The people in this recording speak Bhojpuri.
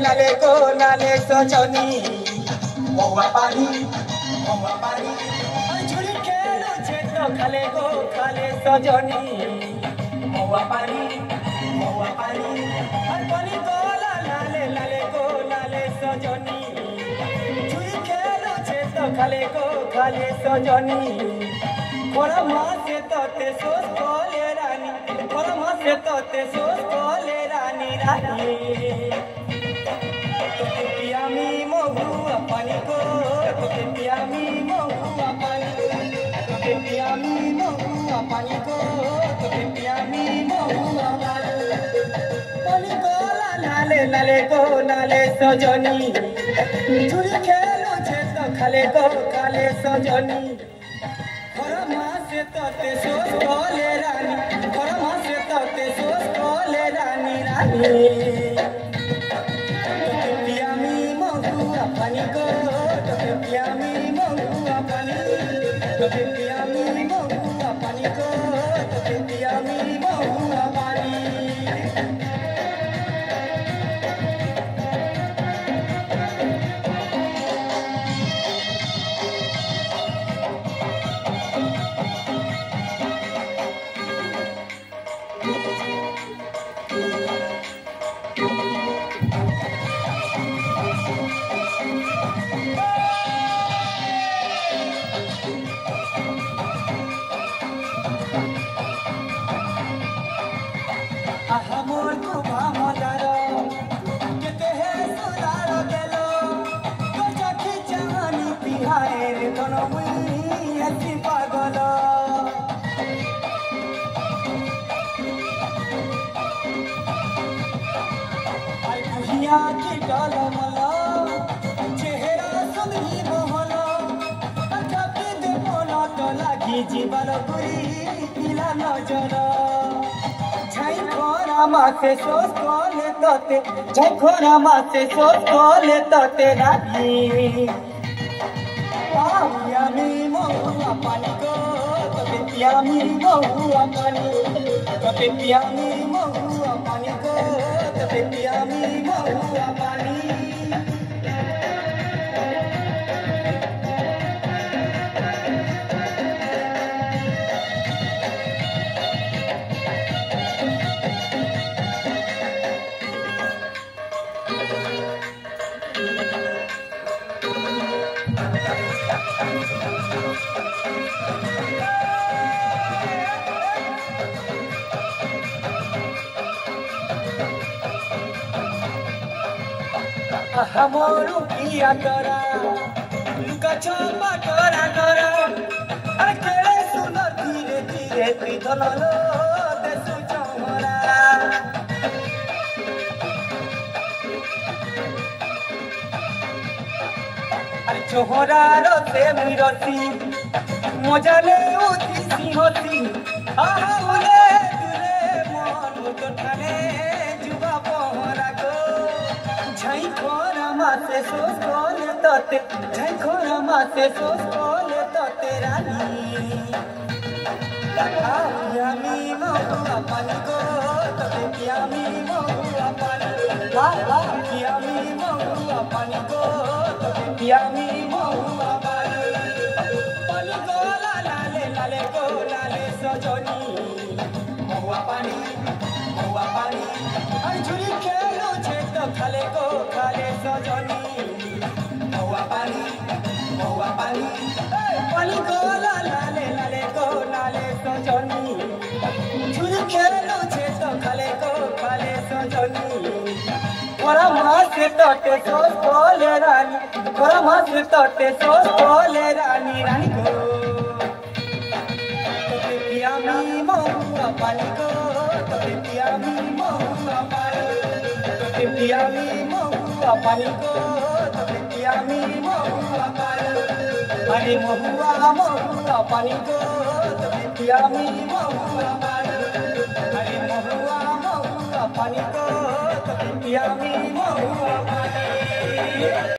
लाले को लाले सजनी महुआ पानी झुरी खेलो छे तो खाले को खाले सजनी महुआ पानी हर पानी को लाले लाले को लाले सजनी झुरी खेलो छे तो खाले को खाले सजनी मोरा माँ से तोते सोच कोले रानी मोरा माँ से तोते सोच कोले रानी रानी पियामी महुआ पानी को पियामी महुआ पानी पियामी महुआ पानी को पियामी महुआ पानी को लाले लाले को लाले सजनी झुरी खेलो छे तो खाले को खाले सजनी मोरा माँ से तोते सोच कोले रानी मोरा माँ से तोते सोच कोले रानी रानी पानी को पियामी महुआ पानी पियामी महुआ पानी को पियामी महुआ पानी मोर को भामदारो केते हे सुदारो गेलो गजा की जवानी पिहाए रे दोनो मुई ऐसी पागल आई बुहिया की डलमलो चेहरा सुंदरी मोहलो कभी दे बोला तो लागी जीवन गुरी पिला नजर मासे सोच कोले तोते झखोरा मासे सोच कोले तोते रानी पियामी महुआ पानी को पियामी महुआ पानी पियामी महुआ पानी को पियामी महुआ पानी हमरो पिया तोरा लुका छपा तोरा तोरा अरे केड़े सुंदर धीरे धीरे पिधललो देसु चमरा अरे छोहरा रते मिरती मजाले उठी सिंहती आहा बोले तुरे मन उठने जुबा पहरा को झई खोरा मासे सोच कोले तोते झई खोरा मासे सोच कोले तोते रानी पियामी महुआ पानी को पियामी महुआ पानी पियामी महुआ पानी को पियामी महुआ पानी को लाले लाले को लाले सजनी महुआ पानी झुरी खेलो छे तो खाले को खाले सजनी महुआ पानी पानी को लाले लाले को लाले सजनी सजनी छुरी खेलू छे तो खाले को खाले सजनी मोरा मासे तटे सोस बोले रानी मोरा मासे तटे सोस बोले रानी रानी को तो पिया मी महुआ पानी को तो पिया मी महुआ पानी तो पिया मी महुआ पानी को तो पिया मी महुआ पानी अरे महुआ महुआ पानी को तो पिया मी महुआ पानी अरे महुआ महुआ पानी को तो पिया मी महुआ पानी